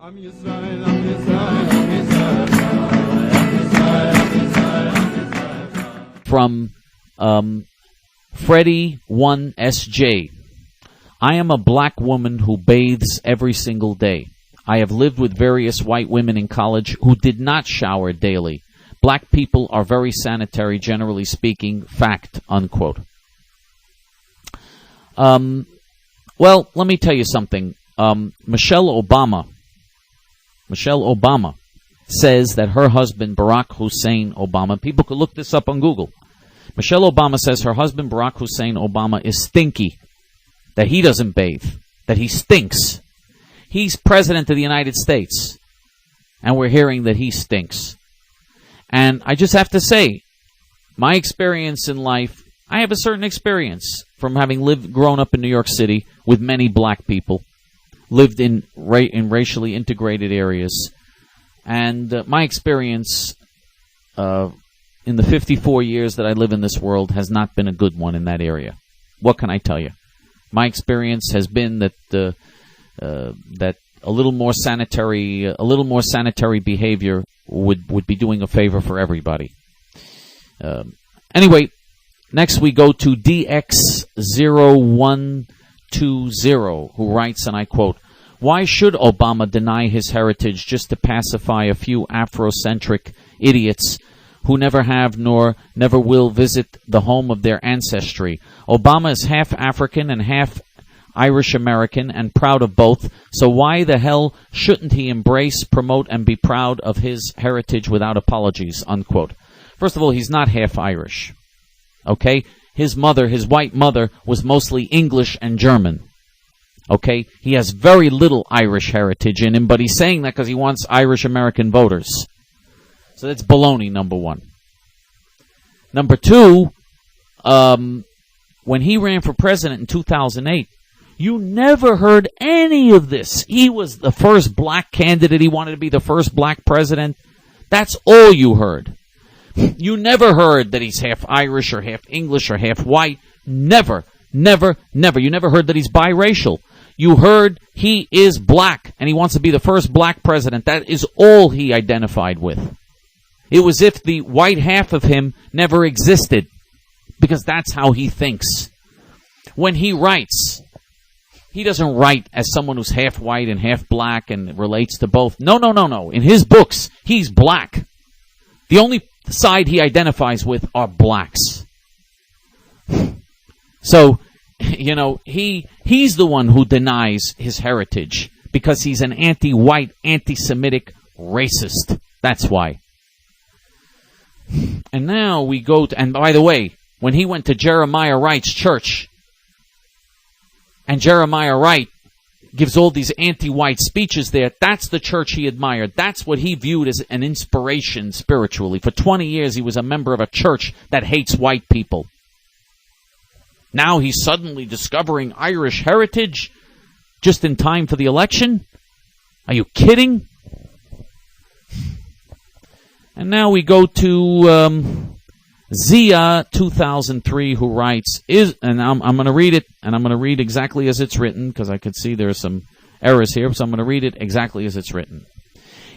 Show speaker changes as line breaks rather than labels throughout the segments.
From Freddie1SJ. I am a black woman who bathes every single day. I have lived with various white women in college who did not shower daily. Black people are very sanitary, generally speaking. Fact, unquote. Well, let me tell you something. Michelle Obama says that her husband, Barack Hussein Obama, people could look this up on Google. Michelle Obama says her husband, Barack Hussein Obama, is stinky, that he doesn't bathe, that he stinks. He's president of the United States, and we're hearing that he stinks. And I just have to say, my experience in life, I have a certain experience from having grown up in New York City with many black people, lived in racially integrated areas, and my experience in the 54 years that I live in this world has not been a good one in that area. What can I tell you? My experience has been that that a little more sanitary behavior would be doing a favor for everybody. Anyway, next we go to DX0120, who writes, and I quote, "Why should Obama deny his heritage just to pacify a few Afrocentric idiots who never have nor never will visit the home of their ancestry? Obama is half African and half Irish American and proud of both, so why the hell shouldn't he embrace, promote, and be proud of his heritage without apologies?" Unquote. First of all, he's not half Irish. Okay? His mother, his white mother, was mostly English and German. Okay? He has very little Irish heritage in him, but he's saying that because he wants Irish American voters. So that's baloney, number one. Number two, when he ran for president in 2008, you never heard any of this. He was the first black candidate. He wanted to be the first black president. That's all you heard. You never heard that he's half Irish or half English or half white. Never, never, never. You never heard that he's biracial. You heard he is black and he wants to be the first black president. That is all he identified with. It was if the white half of him never existed, because that's how he thinks. When he writes, he doesn't write as someone who's half white and half black and relates to both. No, no, no, no. In his books, he's black. The only side he identifies with are blacks. So, you know, he's the one who denies his heritage because he's an anti-white, anti-Semitic racist. That's why. And now we go to, and by the way, when he went to Jeremiah Wright's church, and Jeremiah Wright gives all these anti-white speeches there, that's the church he admired. That's what he viewed as an inspiration spiritually. For 20 years, he was a member of a church that hates white people. Now he's suddenly discovering Irish heritage just in time for the election? Are you kidding? And now we go to Zia 2003, who writes, and I'm going to read it, and I'm going to read exactly as it's written, because I could see there's some errors here, so I'm going to read it exactly as it's written.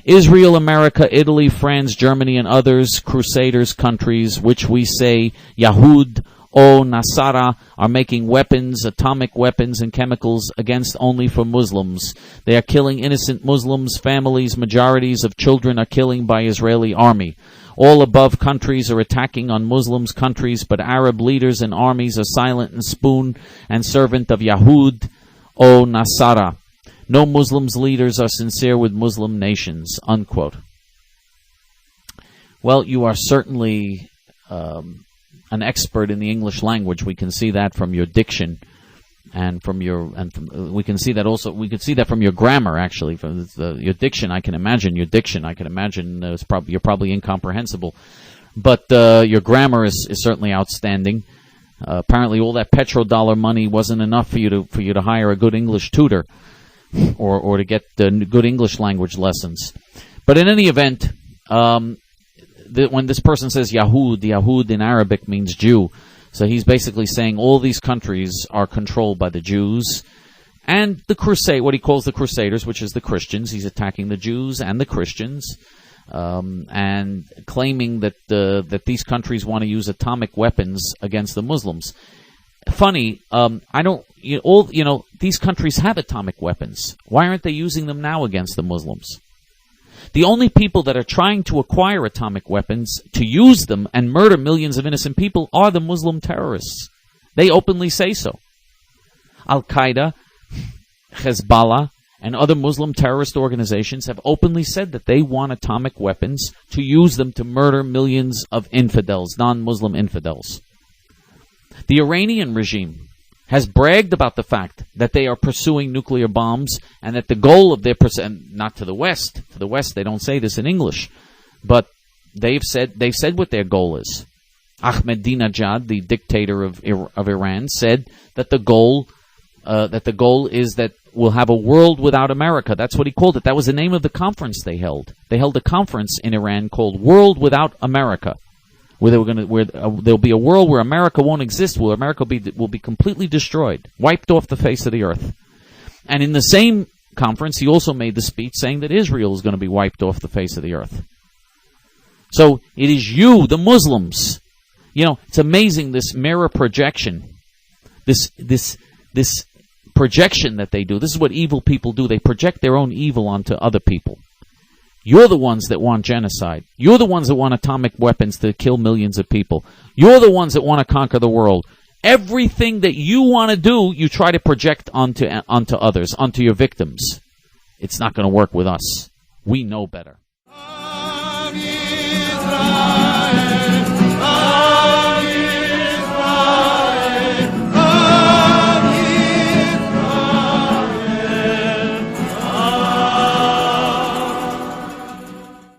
Israel, America, Italy, France, Germany, and others, crusaders, countries, which we say Yahud o Nasara, are making weapons, atomic weapons, and chemicals against only for Muslims. They are killing innocent Muslims, families, majorities of children are killing by Israeli army. All above countries are attacking on Muslims countries, but Arab leaders and armies are silent and spoon and servant of Yahud o Nasara. No Muslims leaders are sincere with Muslim nations. Unquote. Well, you are certainly an expert in the English language. We can see that from your diction, and we can see that also. We can see that from your grammar, actually, from your diction. I can imagine your diction. I can imagine you're probably incomprehensible, but your grammar is certainly outstanding. Apparently, all that petrodollar money wasn't enough for you to hire a good English tutor, or to get good English language lessons. But in any event, when this person says Yahud in Arabic means Jew. So he's basically saying all these countries are controlled by the Jews, And the crusade, what he calls the Crusaders, which is the Christians. He's attacking the Jews and the Christians, and claiming that these countries want to use atomic weapons against the Muslims. Funny, these countries have atomic weapons. Why aren't they using them now against the Muslims? The only people that are trying to acquire atomic weapons to use them and murder millions of innocent people are the Muslim terrorists. They openly say so. Al-Qaeda, Hezbollah, and other Muslim terrorist organizations have openly said that they want atomic weapons to use them to murder millions of infidels, non-Muslim infidels. The Iranian regime has bragged about the fact that they are pursuing nuclear bombs and that the goal of their not to the West. To the West, they don't say this in English, but they've said what their goal is. Ahmadinejad, the dictator of Iran, said that the goal is that we'll have a world without America. That's what he called it. That was the name of the conference they held. They held a conference in Iran called World Without America, where there'll be a world where America won't exist, where America will be completely destroyed, wiped off the face of the earth. And in the same conference, he also made the speech saying that Israel is going to be wiped off the face of the earth. So it is you, the Muslims. It's amazing, this mirror projection, this projection that they do. This is what evil people do. They project their own evil onto other people. You're the ones that want genocide. You're the ones that want atomic weapons to kill millions of people. You're the ones that want to conquer the world. Everything that you want to do, you try to project onto others, onto your victims. It's not going to work with us. We know better.